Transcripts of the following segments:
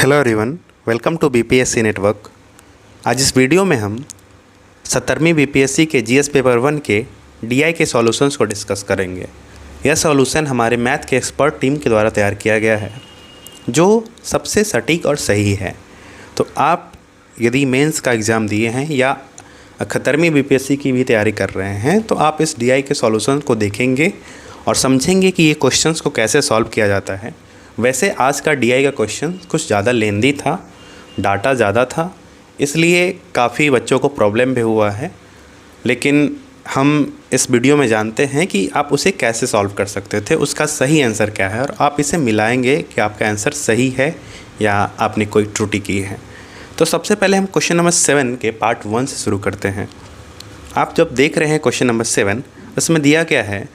Hello everyone, welcome to BPSC network. आज इस video में हम 17वीं बीपीएससी के जीएस पेपर 1 के डीआई के सॉल्यूशंस को डिस्कस करेंगे। यह सॉल्यूशन हमारे मैथ के एक्सपर्ट टीम के द्वारा तैयार किया गया है, जो सबसे सटीक और सही है। तो आप यदि मेंस का एग्ज़ाम दिए हैं या 71वीं बीपीएससी की भी तैयारी कर रहे हैं, तो आप इस डीआई के सॉल्यूशन को देखेंगे और समझेंगे कि ये क्वेश्चंस को कैसे सॉल्व किया जाता है। वैसे आज का डीआई का क्वेश्चन कुछ ज़्यादा लेंदी था, डाटा ज़्यादा था, इसलिए काफ़ी बच्चों को प्रॉब्लम भी हुआ है। लेकिन हम इस वीडियो में जानते हैं कि आप उसे कैसे सॉल्व कर सकते थे, उसका सही आंसर क्या है, और आप इसे मिलाएंगे कि आपका आंसर सही है या आपने कोई त्रुटि की है। तो सबसे पहले हम क्वेश्चन नंबर 7 के पार्ट 1 से शुरू करते हैं। आप जब देख रहे हैं क्वेश्चन नंबर 7, उसमें दिया क्या है,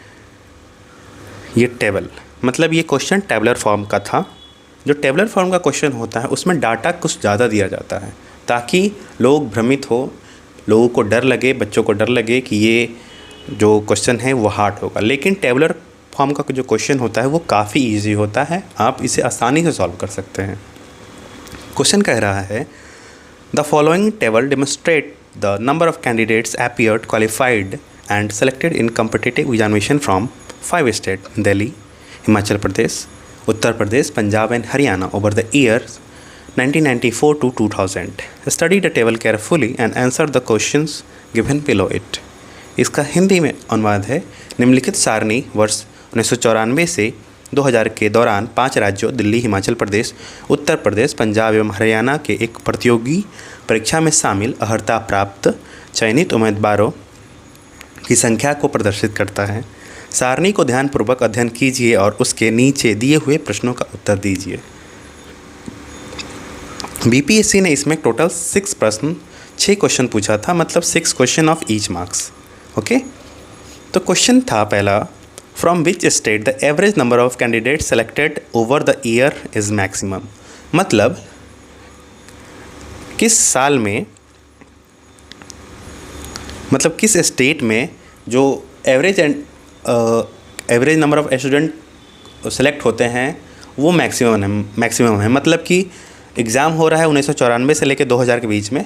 ये टेबल, मतलब ये क्वेश्चन टेबलर फॉर्म का था। जो टेबलर फॉर्म का क्वेश्चन होता है उसमें डाटा कुछ ज़्यादा दिया जाता है ताकि लोग भ्रमित हो, लोगों को डर लगे, बच्चों को डर लगे कि ये जो क्वेश्चन है वो हार्ड होगा। लेकिन टेबलर फॉर्म का जो क्वेश्चन होता है वो काफ़ी इजी होता है, आप इसे आसानी से सॉल्व कर सकते हैं। क्वेश्चन कह रहा है, the following table demonstrate the number of candidates appeared qualified and selected in competitive examination from 5 state Delhi, Himachal Pradesh, Uttar Pradesh, Punjab and Haryana over the years 1994 to 2000. Study the table carefully and answer the questions given below it. इसका हिंदी में अनुवाद है, निम्नलिखित सारणी वर्ष 1994 से 2000 के दौरान 5 राज्यों दिल्ली, हिमाचल प्रदेश, उत्तर प्रदेश, पंजाब एवं हरियाणा के एक प्रतियोगी परीक्षा में शामिल अर्हता प्राप्त चयनित उम्मीदवारों की संख्या को प्रदर्शित करता है। सारणी को ध्यानपूर्वक अध्ययन कीजिए और उसके नीचे दिए हुए प्रश्नों का उत्तर दीजिए। बीपीएससी ने इसमें टोटल 6 क्वेश्चन पूछा था, मतलब 6 question of each marks. Okay, तो क्वेश्चन था पहला, from which state the average number of candidate selected over the year is maximum, मतलब किस साल में, मतलब किस स्टेट में जो average number of student select होते हैं वो मैक्सिमम है। मतलब कि एग्ज़ाम हो रहा है 1994 से लेकर 2000 के बीच में,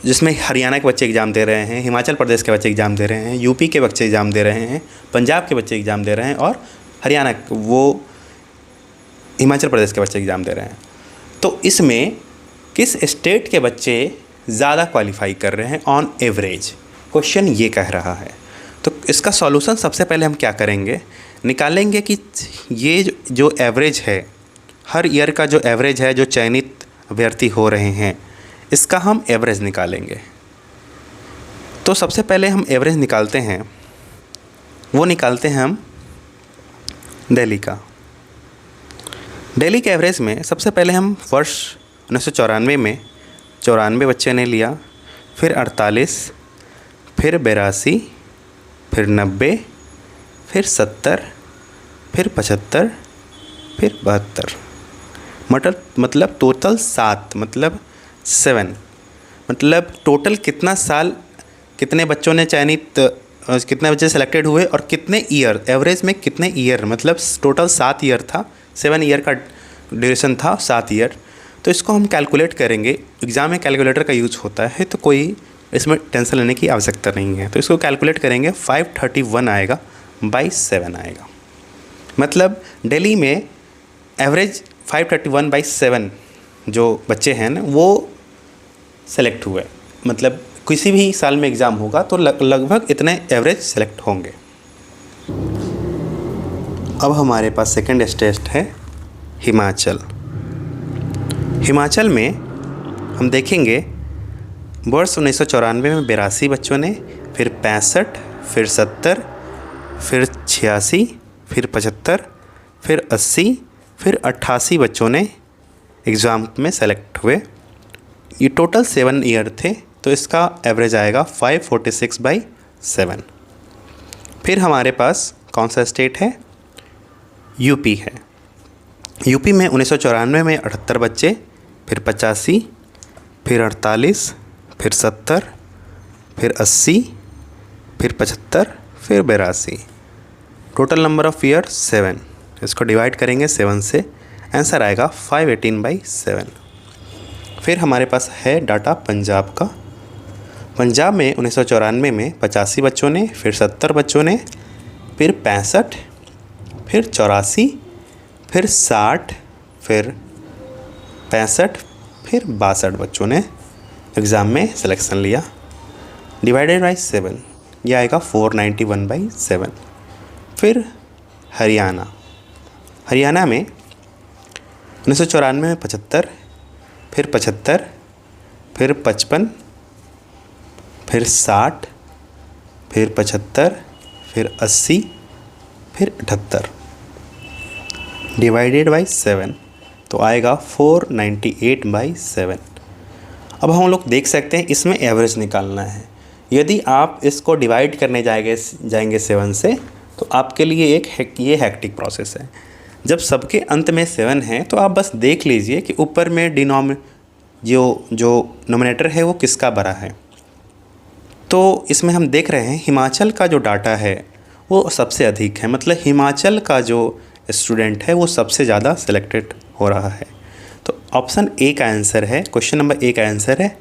जिसमें हरियाणा के बच्चे एग्ज़ाम दे रहे हैं, हिमाचल प्रदेश के बच्चे एग्ज़ाम दे रहे हैं, यूपी के बच्चे एग्ज़ाम दे रहे हैं, पंजाब के बच्चे एग्ज़ाम दे रहे हैं और हरियाणा हिमाचल प्रदेश के बच्चे एग्ज़ाम दे रहे हैं। तो इसमें किस स्टेट के बच्चे ज़्यादा क्वालिफाई कर रहे हैं ऑन एवरेज, क्वेश्चन ये कह रहा है। तो इसका सॉल्यूशन सबसे पहले हम क्या करेंगे, निकालेंगे कि ये जो एवरेज है, हर ईयर का जो एवरेज है, जो चयनित अभ्यर्थी हो रहे हैं, इसका हम एवरेज निकालेंगे। तो सबसे पहले हम एवरेज निकालते हैं, वो निकालते हैं हम दिल्ली का। दिल्ली के एवरेज में सबसे पहले हम वर्ष 1994 में 94 बच्चे ने लिया, फिर 48, फिर 82, फिर 90, फिर 70, फिर 75, फिर 72, मतलब टोटल 7, मतलब 7, मतलब टोटल कितना साल, कितने बच्चों ने चयनित, कितने बच्चे सेलेक्टेड हुए और कितने ईयर, एवरेज में कितने ईयर, मतलब टोटल 7 ईयर था, 7 ईयर का ड्यूरेशन था, 7 ईयर। तो इसको हम कैलकुलेट करेंगे, एग्ज़ाम में कैलकुलेटर का यूज़ होता है, तो कोई इसमें टेंशन लेने की आवश्यकता नहीं है। तो इसको कैलकुलेट करेंगे, 531 आएगा बाई 7 आएगा। मतलब दिल्ली में एवरेज 531 बाई 7 जो बच्चे हैं ना वो सेलेक्ट हुए, मतलब किसी भी साल में एग्ज़ाम होगा तो लगभग इतने एवरेज सेलेक्ट होंगे। अब हमारे पास सेकंड स्टेट है हिमाचल। हिमाचल में हम देखेंगे वर्ष 1994 में 82 बच्चों ने, फिर 65, फिर 70, फिर 86, फिर 75, फिर 80, फिर 88 बच्चों ने एग्ज़ाम में सेलेक्ट हुए। ये टोटल 7 ईयर थे, तो इसका एवरेज आएगा 546 बाई 7। फिर हमारे पास कौन सा स्टेट है, यूपी है। यूपी में 1994 में 78 बच्चे, फिर 85, फिर 48, फिर 70, फिर 80, फिर 75, फिर 82, टोटल नंबर ऑफ़ ईयर 7। इसको डिवाइड करेंगे 7 से आंसर आएगा 518/7। फिर हमारे पास है डाटा पंजाब का। पंजाब में 1994 में 85 बच्चों ने, फिर 70 बच्चों ने, फिर 65, फिर 84, फिर 60, फिर 65, फिर 62 बच्चों ने एग्ज़ाम में सिलेक्शन लिया। डिवाइडेड बाई 7, ये आएगा 491/7। फिर हरियाणा में 1994 में 75, फिर 75, फिर 55, फिर 60, फिर 75, फिर 80, फिर 78, डिवाइडेड बाई 7 तो आएगा 498/7। अब हम लोग देख सकते हैं इसमें एवरेज निकालना है। यदि आप इसको डिवाइड करने जाएंगे 7 से तो आपके लिए ये हेक्टिक प्रोसेस है। जब सबके अंत में 7 है तो आप बस देख लीजिए कि ऊपर में जो नोमिनेटर है वो किसका बड़ा है। तो इसमें हम देख रहे हैं हिमाचल का जो डाटा है वो सबसे अधिक है, मतलब हिमाचल का जो स्टूडेंट है वो सबसे ज़्यादा सिलेक्टेड हो रहा है। तो ऑप्शन ए का आंसर है, क्वेश्चन नंबर ए का आंसर है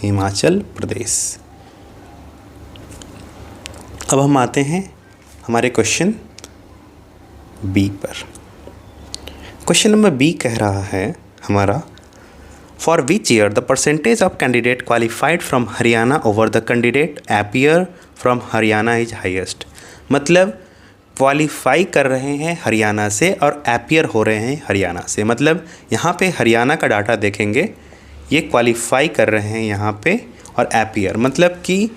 हिमाचल प्रदेश। अब हम आते हैं हमारे क्वेश्चन बी पर। क्वेश्चन नंबर बी कह रहा है हमारा, for which year the percentage of candidate qualified from Haryana over the candidate appear from Haryana is highest. मतलब क्वालिफाई कर रहे हैं हरियाणा से और अपीयर हो रहे हैं हरियाणा से। मतलब यहाँ पे हरियाणा का डाटा देखेंगे, ये क्वालिफाई कर रहे हैं यहाँ पे, और अपीयर मतलब कि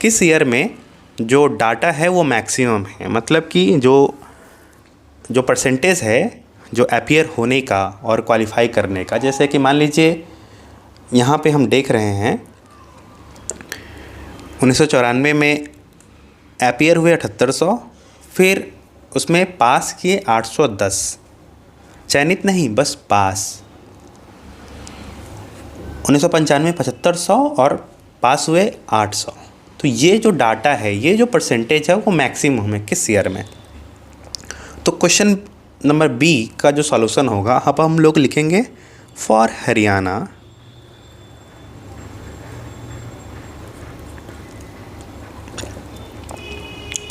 किस ईयर में जो डाटा है वो मैक्सिमम है। मतलब कि जो परसेंटेज है जो अपीयर होने का और क्वालिफाई करने का, जैसे कि मान लीजिए यहाँ पे हम देख रहे हैं 1994 में अपीयर हुए 7800, फिर उसमें पास किए 810, चयनित नहीं बस पास। 1995 में 7500 और पास हुए 800। तो ये जो डाटा है, ये जो परसेंटेज है वो मैक्सिमम है किस ईयर में। तो क्वेश्चन नंबर बी का जो सॉल्यूशन होगा, अब हम लोग लिखेंगे फॉर हरियाणा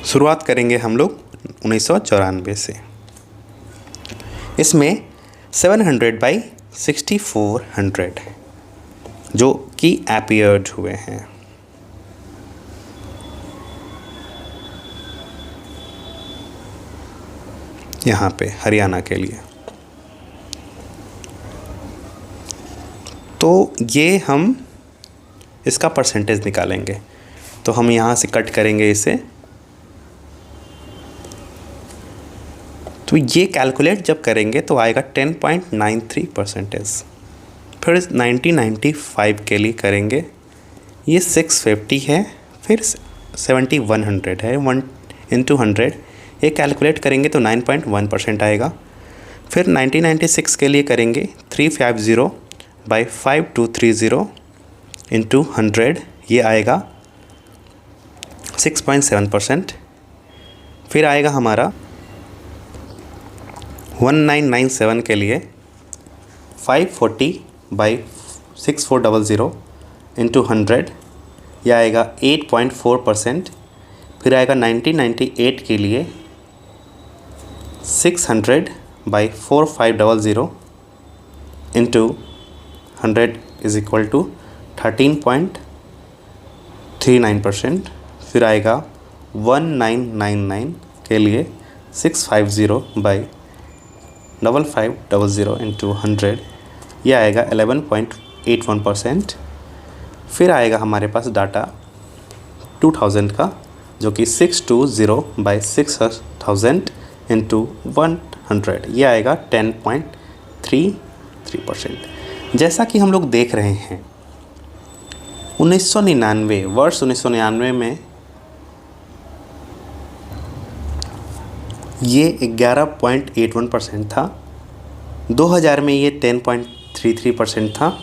शुरुआत करेंगे हम लोग 1994 से। इसमें 700/6400 जो कि अपीयर्ड हुए हैं। यहाँ पे हरियाणा के लिए तो ये हम इसका परसेंटेज निकालेंगे। तो हम यहाँ से कट करेंगे इसे। तो ये कैलकुलेट जब करेंगे तो आएगा 10.93%। फिर 1995 के लिए करेंगे, ये 650 है, फिर 7100 है, 1 × 100, ये कैलकुलेट करेंगे तो 9.1% आएगा। फिर 1996 के लिए करेंगे 350/5230 × 100, ये आएगा 6.7%। फिर आएगा हमारा 1997 के लिए 540/6400 × 100, यह आएगा 8.4%। फिर आएगा 1998 के लिए 600/4500 × 100 इज इक्वल टू 13.39%। फिर आएगा 1999 के लिए 650/5500 × 100, यह आएगा 11.81%। फिर आएगा हमारे पास डाटा 2000 का, जो कि 620/6000 × 100, यह आएगा 10.33%। जैसा कि हम लोग देख रहे हैं 1999 वर्ष 1999 में ये 11.81% था। 2000 में ये 10.33% था।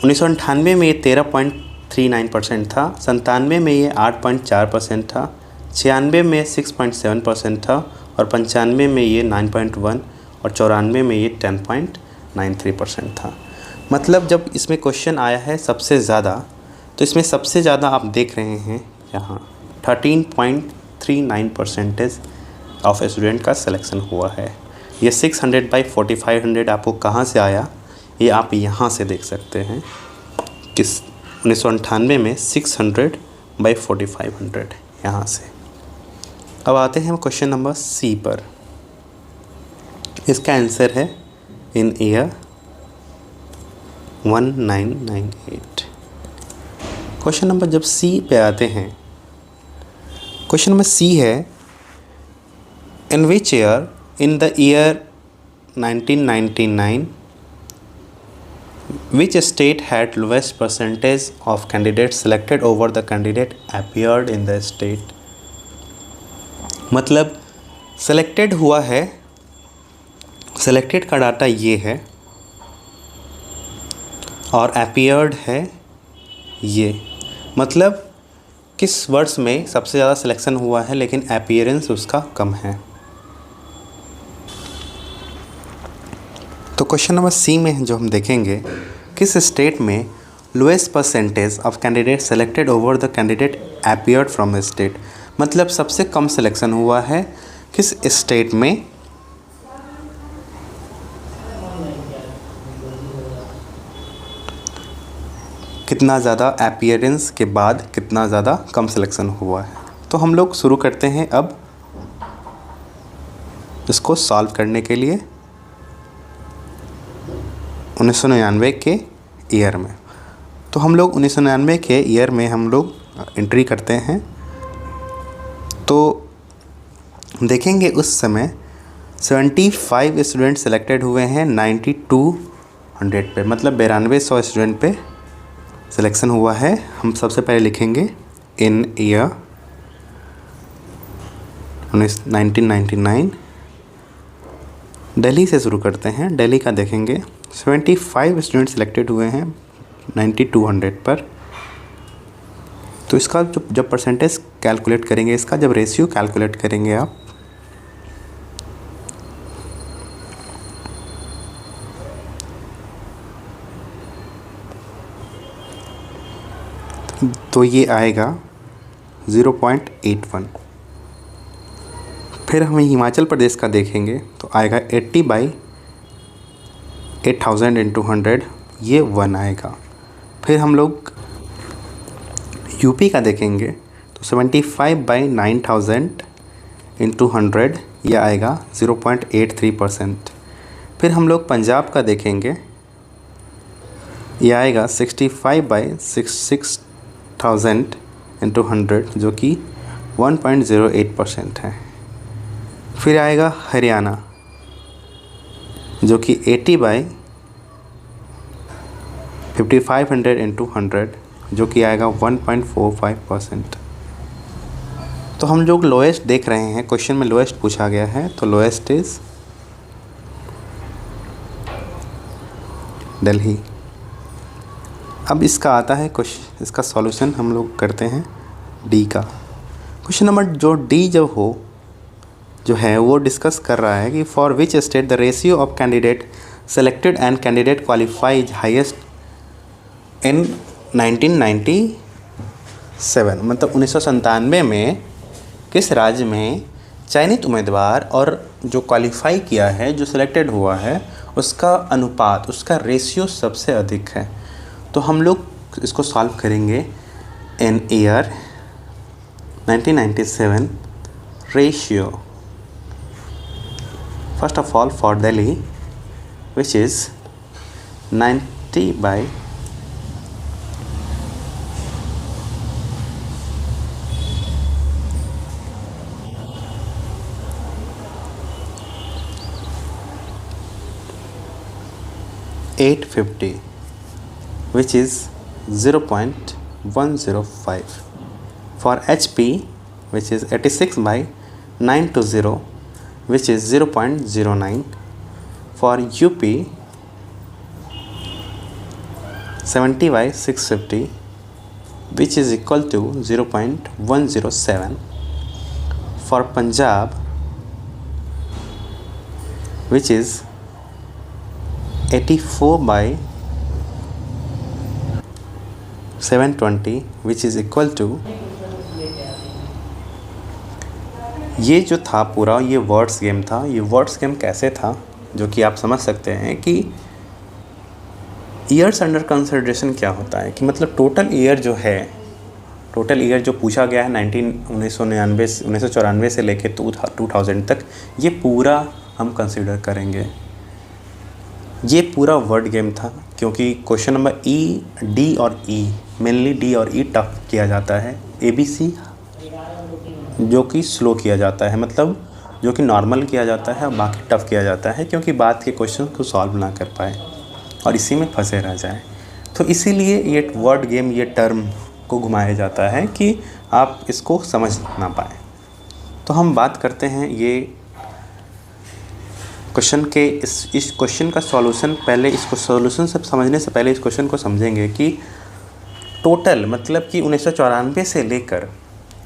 1998 में ये 13.39% था। 97 में ये 8.4% था। 96 में 6.7% था। और 95 में ये 9.1 और 94 में ये 10.93% था। मतलब जब इसमें क्वेश्चन आया है सबसे ज़्यादा, तो इसमें सबसे ज़्यादा आप देख रहे हैं यहाँ 13.39% ऑफ स्टूडेंट का सिलेक्शन हुआ है। ये 600/4500 आपको कहाँ से आया, ये आप यहाँ से देख सकते हैं। किस 1998 में 600/4500 यहाँ से। अब आते हैं हम क्वेश्चन नंबर सी पर। इसका आंसर है इन ईयर 1998। क्वेश्चन नंबर जब सी पे आते हैं, क्वेश्चन नंबर सी है in which year in the year 1999 which state had lowest percentage of candidates selected over the candidate appeared in the state। मतलब selected हुआ है, selected का डाटा ये है और appeared है ये। मतलब किस वर्ष में सबसे ज़्यादा सिलेक्शन हुआ है लेकिन appearance उसका कम है। तो क्वेश्चन नंबर सी में जो हम देखेंगे, किस स्टेट में lowest percentage of candidate selected over the candidate appeared from the state. मतलब सबसे कम सिलेक्शन हुआ है किस स्टेट में, कितना ज़्यादा अपीयरेंस के बाद कितना ज़्यादा कम सिलेक्शन हुआ है। तो हम लोग शुरू करते हैं अब इसको सॉल्व करने के लिए 1999 के ईयर में। तो हम लोग 1999 के ईयर में हम लोग एंट्री करते हैं। तो देखेंगे उस समय 75 स्टूडेंट सेलेक्टेड हुए हैं 9200 पे, मतलब 9200 स्टूडेंट पे सिलेक्शन हुआ है। हम सबसे पहले लिखेंगे इन ईयर 1999। दिल्ली से शुरू करते हैं। दिल्ली का देखेंगे 75 स्टूडेंट सिलेक्टेड हुए हैं 9200 पर। तो इसका जब परसेंटेज कैलकुलेट करेंगे, इसका जब रेशियो कैलकुलेट करेंगे आप, तो ये आएगा 0.81। फिर हम हिमाचल प्रदेश का देखेंगे तो आएगा 80/8000 इंटू 100, ये 1 आएगा। फिर हम लोग यूपी का देखेंगे तो 75/9000 इंटू 100, ये आएगा 0.83%। फिर हम लोग पंजाब का देखेंगे, ये आएगा 65/66,000 इंटू 100, जो कि 1.08% है। फिर आएगा हरियाणा जो कि 80/5500 इंटू 100, जो कि आएगा 1.45%। तो हम लोग लोएस्ट देख रहे हैं, क्वेश्चन में लोएस्ट पूछा गया है, तो लोएस्ट इज़ दिल्ली। अब इसका आता है क्वेश्चन, इसका सॉल्यूशन हम लोग करते हैं डी का। क्वेश्चन नंबर जो डी जो है वो डिस्कस कर रहा है कि for which state the ratio of candidate selected and candidate qualifies highest in 1997। मतलब 1997 में किस राज्य में चयनित उम्मीदवार और जो क्वालिफाई किया है, जो सिलेक्टेड हुआ है, उसका अनुपात, उसका रेशियो सबसे अधिक है। तो हम लोग इसको सॉल्व करेंगे in year 1997 ratio. First of all, for Delhi, which is 90/. $850, which is 0.105. For HP, which is 86/920, which is 0.09. For UP 70/650, which is equal to 0.107. For Punjab which is 84 by 720 which is equal to, ये जो था पूरा ये words game था। ये words game कैसे था जो कि आप समझ सकते हैं कि ईयर्स अंडर कंसिडरेशन क्या होता है, कि मतलब टोटल ईयर जो है, टोटल ईयर जो पूछा गया है 1994 से लेके 2000 तक, ये पूरा हम कंसिडर करेंगे। ये पूरा वर्ड गेम था क्योंकि क्वेश्चन नंबर ई, डी और ई, मेनली डी और ई टफ किया जाता है, ABC जो कि स्लो किया जाता है, मतलब जो कि नॉर्मल किया जाता है, बाकी टफ किया जाता है क्योंकि बाद के क्वेश्चन को सॉल्व ना कर पाए और इसी में फंसे रह जाए। तो इसीलिए ये वर्ड गेम, ये टर्म को घुमाया जाता है कि आप इसको समझ ना पाए। तो हम बात करते हैं ये क्वेश्चन के, इस क्वेश्चन का सॉल्यूशन। पहले इसको सॉल्यूशन सब समझने से पहले इस क्वेश्चन को समझेंगे कि टोटल मतलब कि 1994 से लेकर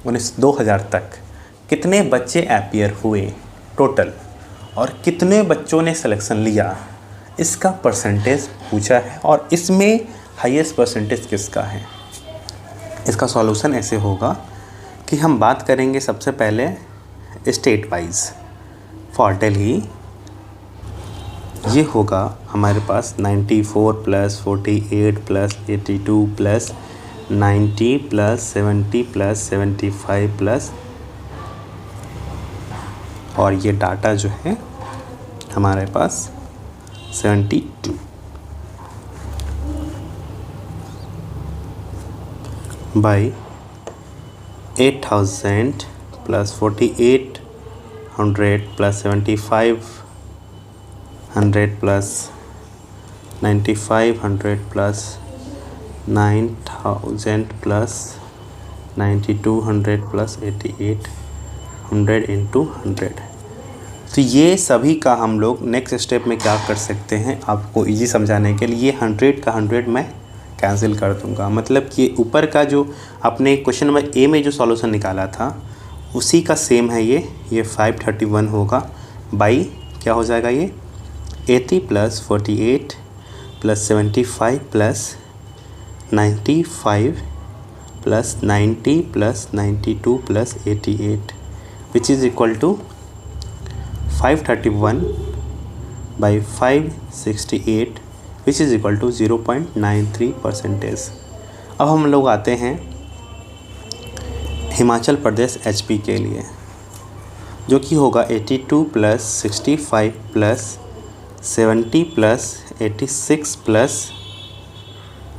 2000 तक कितने बच्चे अपीयर हुए टोटल और कितने बच्चों ने सिलेक्शन लिया, इसका परसेंटेज पूछा है और इसमें हाईएस्ट परसेंटेज किसका है। इसका सॉल्यूशन ऐसे होगा कि हम बात करेंगे सबसे पहले स्टेट वाइज। फॉर दिल्ली ये होगा हमारे पास 94 plus 48 plus 82 plus 90 plus 70 plus 75 plus, और ये डाटा जो है हमारे पास 72 by 8000 plus 4800 plus 7500 plus 9500 plus 9000 plus 9200 plus 8800 into 100। तो ये सभी का हम लोग नेक्स्ट स्टेप में क्या कर सकते हैं, आपको इजी समझाने के लिए 100 का 100 मैं कैंसिल कर दूंगा। मतलब कि ऊपर का जो आपने क्वेश्चन नंबर ए में जो सॉल्यूशन निकाला था उसी का सेम है ये 531 होगा बाई क्या हो जाएगा, ये 80 plus 48 plus 75 plus 95 plus 90 plus 92 plus 88 which is equal to 531 by 568 which is equal to 0.93%। अब हम लोग आते हैं हिमाचल प्रदेश HP के लिए, जो कि होगा 82 plus 65 plus 70 plus 86 plus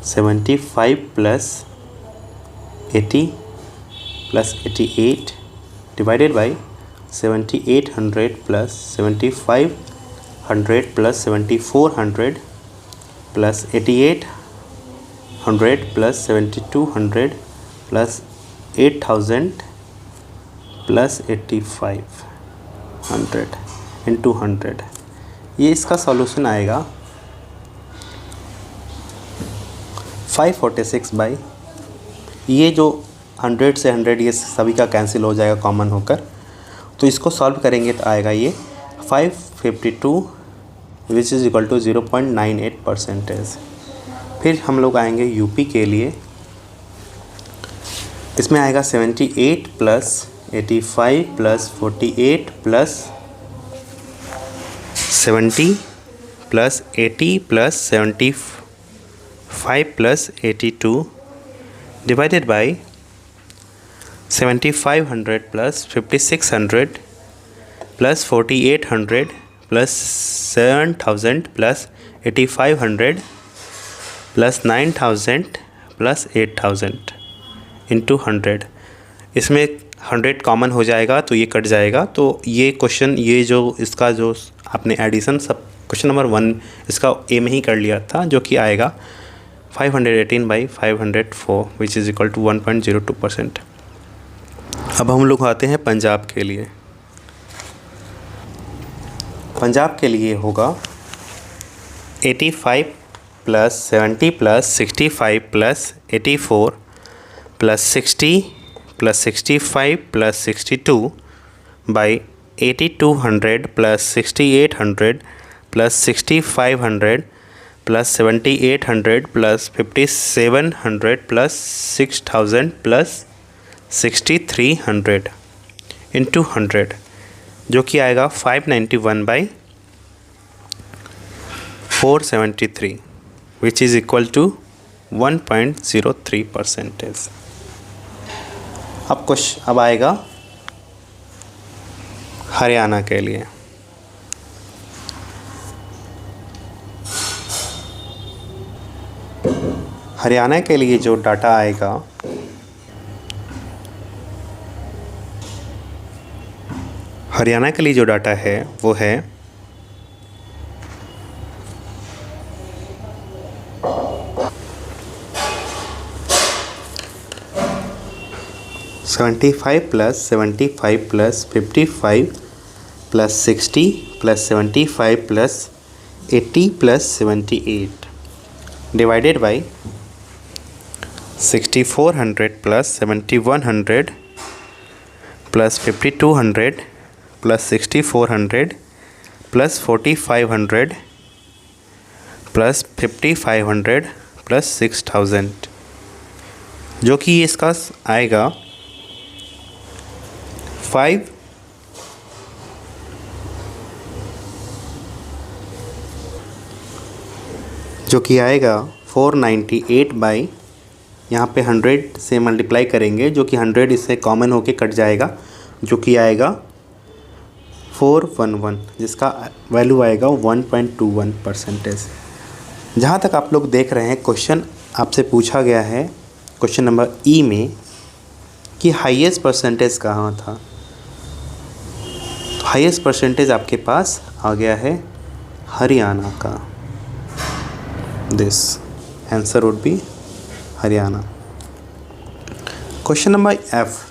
75 plus 80 plus 88 divided by 7800 plus 7500 plus 7400 plus 8800 plus 7200 plus 8000 plus 8500 into 100। ये इसका सॉल्यूशन आएगा 546 बाई, ये जो 100 से 100 ये सभी का कैंसिल हो जाएगा कॉमन होकर, तो इसको सॉल्व करेंगे तो आएगा ये 552 विच इज़ इक्वल टू 0.98%। फिर हम लोग आएंगे यूपी के लिए, इसमें आएगा 78 plus 85 plus 48 plus 70 plus 80 plus 75 plus 82 divided by 7500 plus 5600 plus 4800 plus 7000 plus 8500 plus 9000 plus 8000 into 100। इसमें 100 कॉमन हो जाएगा तो ये कट जाएगा। तो ये क्वेश्चन, ये जो इसका जो आपने एडिशन सब क्वेश्चन नंबर 1 इसका ए में ही कर लिया था, जो कि आएगा 518 by 504 which is equal to 1.02%। अब हम लोग आते हैं पंजाब के लिए। पंजाब के लिए होगा 85 plus 70 plus 65 plus 84 plus 60 plus 65 plus 62 by 8200 plus 6800 plus 6500 plus 7800 plus 5700 plus 6000 plus 6300 into 100, जो कि आएगा 591/473 विच इज़ इक्वल टू 1.03%। अब आएगा हरियाणा के लिए। हरियाणा के लिए जो डाटा आएगा है वो है 75 plus 75 plus 55 plus 60 plus 75 plus 80 plus 78 divided by 6400 plus 7100 plus 5200 plus 6400 plus 4500 plus 5500 plus 6000, जो कि इसका आएगा 5 जो कि आएगा 498 बाई, यहाँ पे 100 से मल्टीप्लाई करेंगे, जो कि 100 इससे कॉमन होके कट जाएगा, जो कि आएगा 411, जिसका वैल्यू आएगा 1.21%। जहाँ तक आप लोग देख रहे हैं, क्वेश्चन आपसे पूछा गया है क्वेश्चन नंबर ई में कि हाईएस्ट परसेंटेज कहाँ था। तो हाईएस्ट परसेंटेज आपके पास आ गया है हरियाणा का। This answer would be Haryana. Question number F,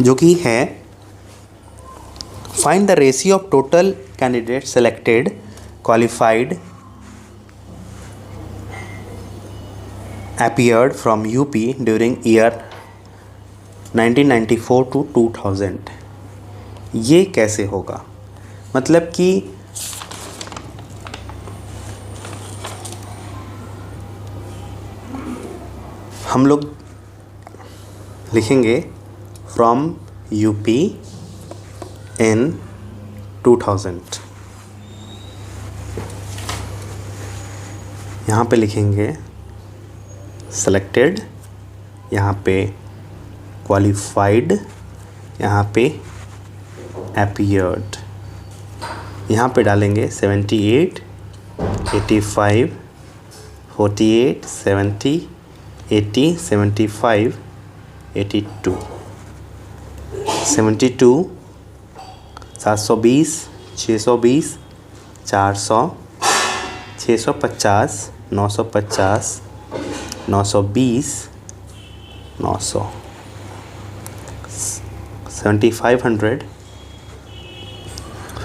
जो कि है find the ratio of total candidate selected qualified appeared from UP during year 1994 to 2000। ये कैसे होगा? मतलब कि हम लोग लिखेंगे from UP in 2000, यहाँ पे लिखेंगे सेलेक्टेड, यहाँ पे क्वालिफाइड, यहाँ पे अपीयर्ड, यहाँ पे डालेंगे 78, 85, 48, 70, 80, 75, 82, 72, 720, 620, 400, 650, 950, 920, 900, 7500,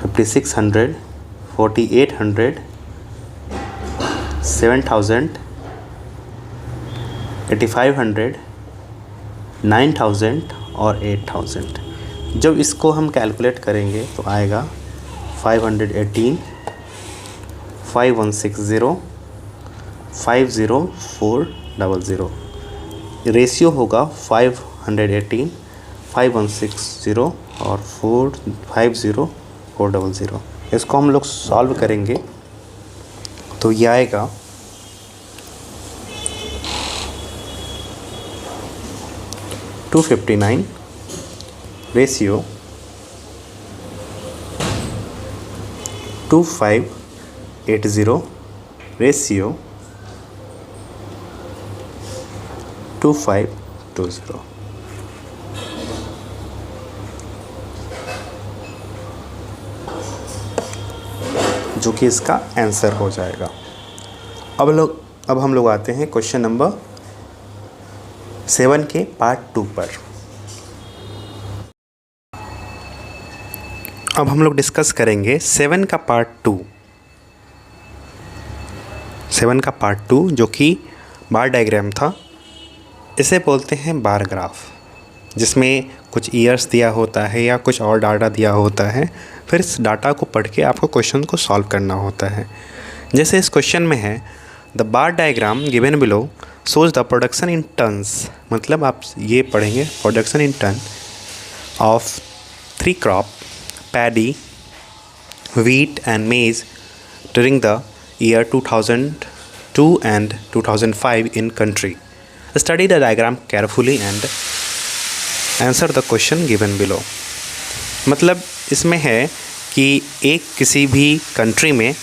5600, 4800, 7000, 8500, 9000 और 8000। जब इसको हम कैलकुलेट करेंगे तो आएगा 518, 5160, 50400। रेशियो होगा 518, 5160 और 50400। इसको हम लोग सॉल्व करेंगे तो ये आएगा 259 रेशियो 2580 रेशियो 2520। जो कि इसका आंसर हो जाएगा। अब हम लोग आते हैं क्वेश्चन नंबर 7 के पार्ट 2 पर। अब हम लोग डिस्कस करेंगे 7 का पार्ट 2। 7 का पार्ट 2 जो कि बार डायग्राम था, इसे बोलते हैं बार ग्राफ। जिसमें कुछ ईयर्स दिया होता है या कुछ और डाटा दिया होता है। फिर इस डाटा को पढ़ के आपको क्वेश्चन को सॉल्व करना होता है। जैसे इस क्वेश्चन में है the bar diagram given below shows the production in tons, मतलब आप ये पढ़ेंगे production in ton of 3 crop paddy, wheat and maize during the year 2002 and 2005 in country. Study the diagram carefully and answer the question given below. मतलब इसमें है कि एक किसी भी कंट्री में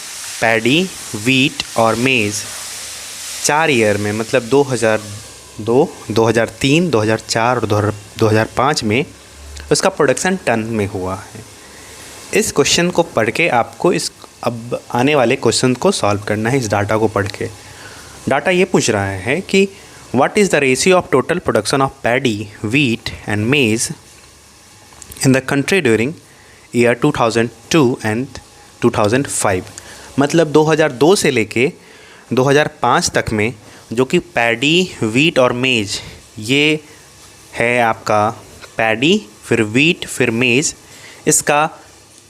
पैडी, वीट और मेज़ 4 ईयर में, मतलब 2002, 2003, 2004 और 2005 में उसका प्रोडक्शन टन में हुआ है। इस क्वेश्चन को पढ़ के आपको इस अब आने वाले क्वेश्चन को सॉल्व करना है। इस डाटा को पढ़ के डाटा ये पूछ रहा है कि what is the ratio of total production of paddy, wheat and maize in the country during year 2002 and 2005। मतलब 2002 से लेके 2005 तक में जो कि पैडी, वीट और मेज़, ये है आपका पैडी, फिर वीट, फिर मेज़, इसका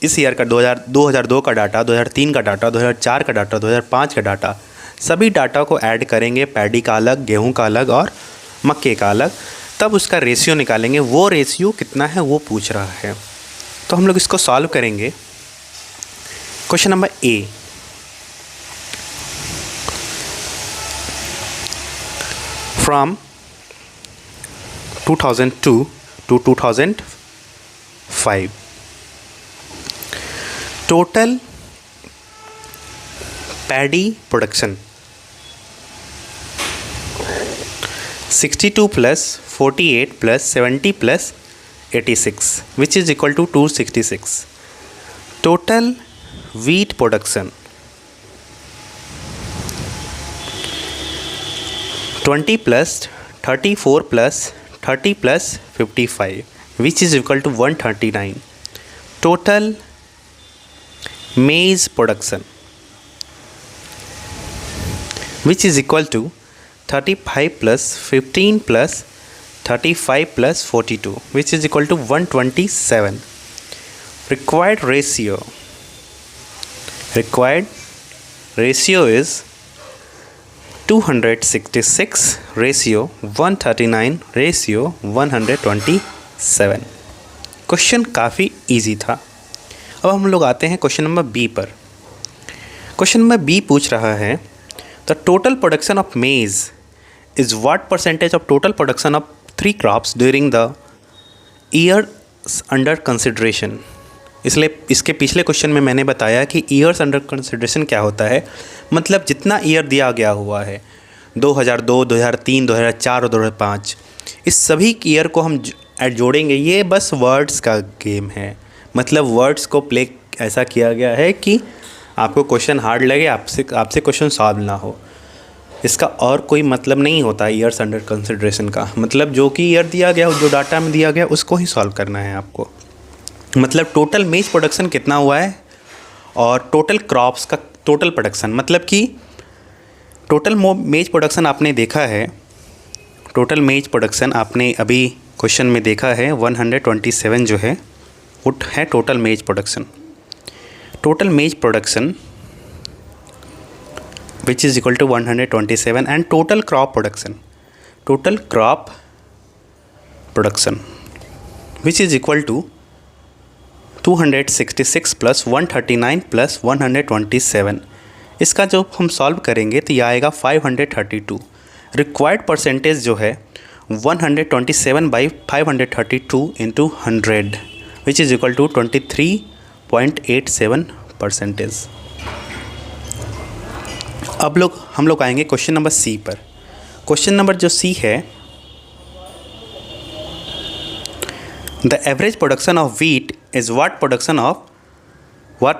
इस ईयर का 2002 का डाटा, 2003 का डाटा, 2004 का डाटा, 2005 का डाटा, सभी डाटा को ऐड करेंगे। पैडी का अलग, गेहूं का अलग और मक्के का अलग, तब उसका रेशियो निकालेंगे। वो रेशियो कितना है वो पूछ रहा है। तो हम लोग इसको सॉल्व करेंगे। Question number A, from 2002 to 2005 total paddy production 62 plus 48 plus 70 plus 86, which is equal to 266. Total wheat production 20 plus 34 plus 30 plus 55, which is equal to 139. Total maize production, which is equal to 35 plus 15 plus 35 plus 42, which is equal to 127. Required ratio is 266 ratio 139 ratio 127। Question काफ़ी easy था। अब हम लोग आते हैं question number B पर। Question number B पूछ रहा है द टोटल प्रोडक्शन ऑफ मेज़ is what percentage of total production of 3 crops during the years under consideration. इसलिए इसके पिछले क्वेश्चन में मैंने बताया कि ईयर्स अंडर कंसिडरेशन क्या होता है। मतलब जितना ईयर दिया गया हुआ है 2002, 2003, 2004 और 2005, इस सभी ईयर को हम जोड़ेंगे। ये बस वर्ड्स का गेम है। मतलब वर्ड्स को प्ले ऐसा किया गया है कि आपको क्वेश्चन हार्ड लगे, आपसे क्वेश्चन सॉल्व ना हो। इसका और कोई मतलब नहीं होता ईयर्स अंडर कंसिडरेशन का। मतलब जो कि ईयर दिया गया, जो डाटा में दिया गया, उसको ही सॉल्व करना है आपको। मतलब टोटल मेज प्रोडक्शन कितना हुआ है और टोटल क्रॉप्स का टोटल प्रोडक्शन, मतलब कि टोटल मेज प्रोडक्शन आपने देखा है। टोटल मेज प्रोडक्शन आपने अभी क्वेश्चन में देखा है 127 जो है वो है टोटल मेज प्रोडक्शन। टोटल मेज production which is equal to 127 and total crop production which is equal to 266 plus 139 plus 127। इसका जो हम सॉल्व करेंगे तो ये आएगा 532। रिक्वायर्ड परसेंटेज जो है 127 by 532 into 100 which is equal to 23.87%। अब हम लोग आएंगे क्वेश्चन नंबर सी पर। क्वेश्चन नंबर जो सी है the average production of wheat is what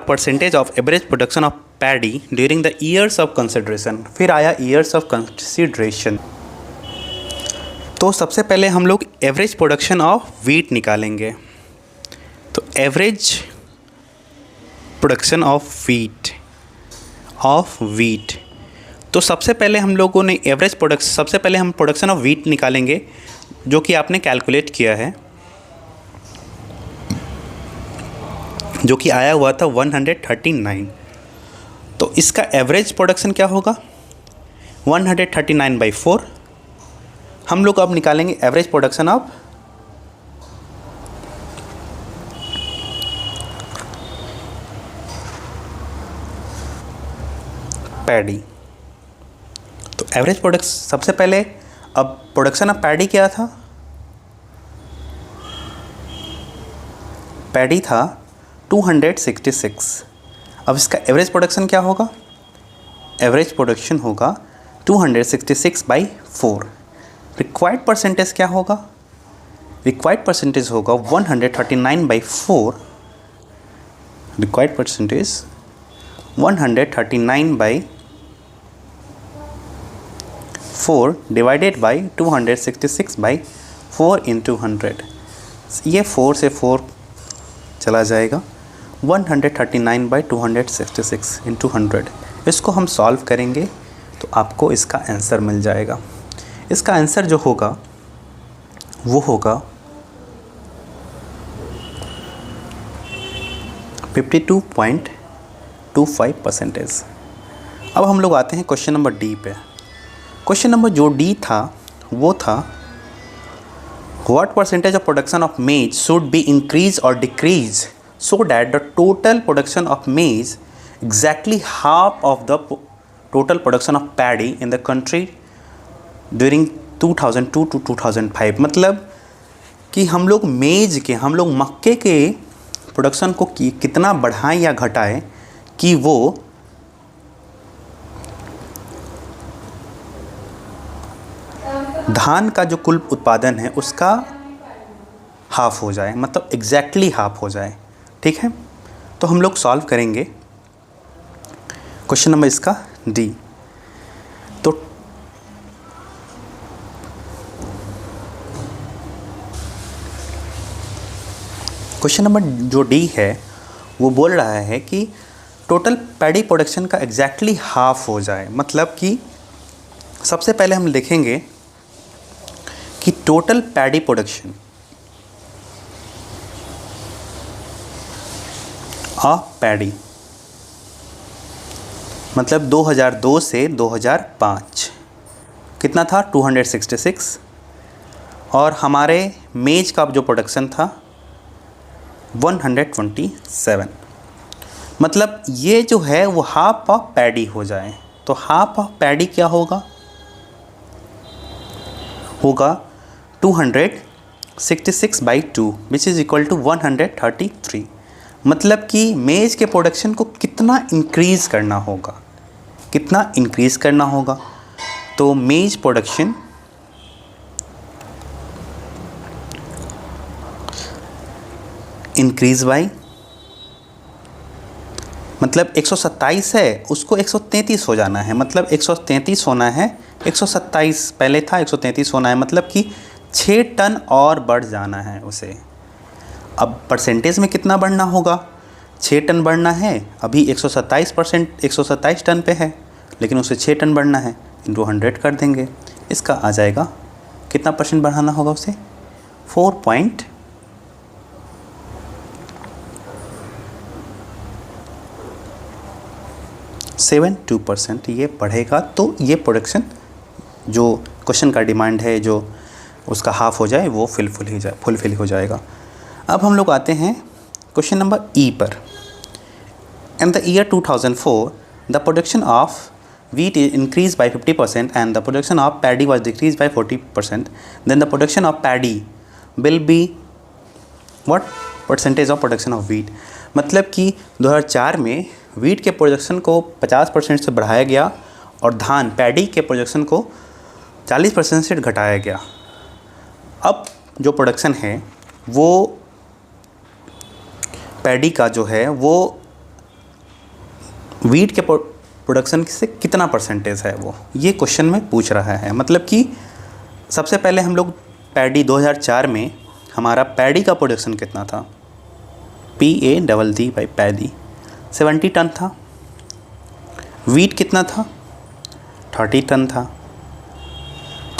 percentage of average production of paddy during the years of consideration. फिर आया ईयर्स ऑफ कंसिडरेशन। तो सबसे पहले हम लोग एवरेज प्रोडक्शन ऑफ वीट निकालेंगे। तो एवरेज प्रोडक्शन ऑफ वीट तो सबसे पहले हम लोगों ने सबसे पहले हम प्रोडक्शन ऑफ वीट निकालेंगे। जो कि आपने कैलकुलेट किया है, जो कि आया हुआ था 139। तो इसका एवरेज प्रोडक्शन क्या होगा? 139/4। हम लोग अब निकालेंगे एवरेज प्रोडक्शन ऑफ पैडी। तो एवरेज प्रोडक्शन सबसे पहले, अब प्रोडक्शन ऑफ पैडी क्या था? पैडी था 266। अब इसका एवरेज प्रोडक्शन क्या होगा? एवरेज प्रोडक्शन होगा 266/4। रिक्वायर्ड परसेंटेज क्या होगा? रिक्वायर्ड परसेंटेज होगा 139/4। Required percentage 139/4 divided by 266/4 into 100। ये 4 से 4 चला जाएगा। 139/266 इंटू 100। इसको हम सॉल्व करेंगे तो आपको इसका आंसर मिल जाएगा। इसका आंसर जो होगा वो होगा 52.25%। अब हम लोग आते हैं क्वेश्चन नंबर डी पे। क्वेश्चन नंबर जो डी था वो था, what percentage of production of मेज शुड बी इंक्रीज और decrease so that the total production of maize exactly half of the total production of paddy in the country during 2002 to 2005। मतलब कि हम लोग मक्के के प्रोडक्शन को कितना बढ़ाएं या घटाएं कि वो धान का जो कुल उत्पादन है उसका हाफ हो जाए, मतलब एग्जैक्टली हाफ हो जाए। ठीक है, तो हम लोग सॉल्व करेंगे क्वेश्चन नंबर इसका डी। तो क्वेश्चन नंबर जो डी है वो बोल रहा है कि टोटल पैडी प्रोडक्शन का एग्जैक्टली हाफ हो जाए। मतलब कि सबसे पहले हम लिखेंगे कि total paddy production of paddy, मतलब 2002 से 2005 कितना था? 266। और हमारे मेज का जो प्रोडक्शन था 127। मतलब ये जो है वो हाफ ऑफ पैडी हो जाए। तो हाफ ऑफ पैडी क्या होगा? होगा 266/2 विच इज़ इक्वल टू 133। मतलब कि मेज के प्रोडक्शन को कितना इंक्रीज़ करना होगा, कितना इंक्रीज़ करना होगा? तो मेज प्रोडक्शन इंक्रीज़ बाई, मतलब 127 है उसको 133 हो जाना है। मतलब 133 होना है, 127 पहले था 133 होना है, मतलब कि 6 टन और बढ़ जाना है उसे। अब परसेंटेज में कितना बढ़ना होगा? 6 टन बढ़ना है। अभी 127 टन पे है, लेकिन उसे 6 टन बढ़ना है, इंटू 100 कर देंगे। इसका आ जाएगा कितना परसेंट बढ़ाना होगा उसे? 4.72% ये बढ़ेगा। तो ये प्रोडक्शन जो क्वेश्चन का डिमांड है, जो उसका हाफ हो जाए, वो फुलफिल हो जाएगा। अब हम लोग आते हैं क्वेश्चन नंबर ई पर। इन the year 2004 the production of wheat increased by 50% and the production of paddy was decreased by 40%, then the production of paddy will be what percentage of production of wheat। मतलब कि 2004 में wheat के production को 50% से बढ़ाया गया और धान पैडी के प्रोडक्शन को 40% से घटाया गया। अब जो प्रोडक्शन है वो पैडी का जो है वो वीट के प्रोडक्शन से कितना परसेंटेज है, वो ये क्वेश्चन में पूछ रहा है। मतलब कि सबसे पहले हम लोग पैडी 2004 में हमारा पैडी का प्रोडक्शन कितना था? PADD पैडी 70 टन था। वीट कितना था? 30 टन था।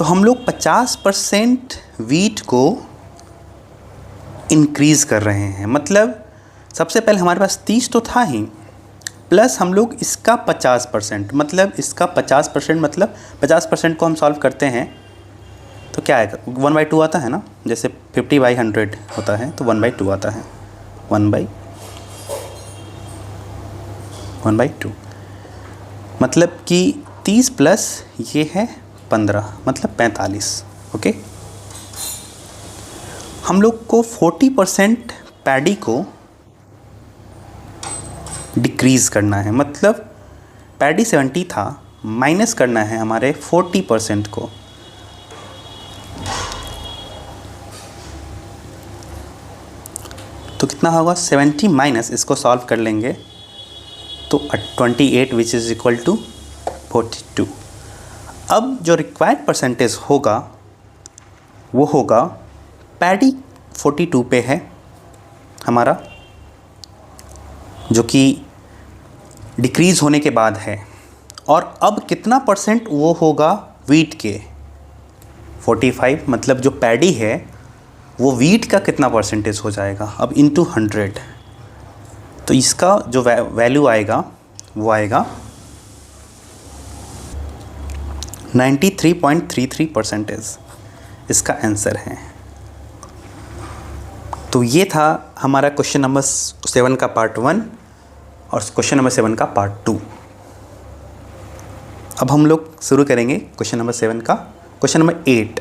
तो हम लोग 50% वीट को इंक्रीज़ कर रहे हैं। मतलब सबसे पहले हमारे पास 30 तो था ही, प्लस हम लोग इसका 50%, मतलब इसका 50%, मतलब 50% को हम सॉल्व करते हैं तो क्या आएगा, 1/2 आता है ना। जैसे 50/100 होता है तो 1/2 आता है, 1/2, मतलब कि 30 प्लस ये है 15, मतलब 45। ओके, हम लोग को 40% पैडी को डिक्रीज़ करना है। मतलब पैडी 70 था, माइनस करना है हमारे 40% को। तो कितना होगा, 70 माइनस, इसको सॉल्व कर लेंगे तो 28 विच इज़ इक्वल टू 42। अब जो रिक्वायर्ड परसेंटेज होगा वो होगा, पैडी 42 पे है हमारा, जो कि डिक्रीज़ होने के बाद है, और अब कितना परसेंट वो होगा वीट के, 45, मतलब जो पैडी है वो वीट का कितना परसेंटेज हो जाएगा अब इनटू 100। तो इसका जो वैल्यू आएगा वो आएगा 93.33%, इसका आंसर है। तो ये था हमारा क्वेश्चन नंबर 7 का पार्ट 1 और क्वेश्चन नंबर 7 का पार्ट 2। अब हम लोग शुरू करेंगे क्वेश्चन नंबर 7 का, क्वेश्चन नंबर 8।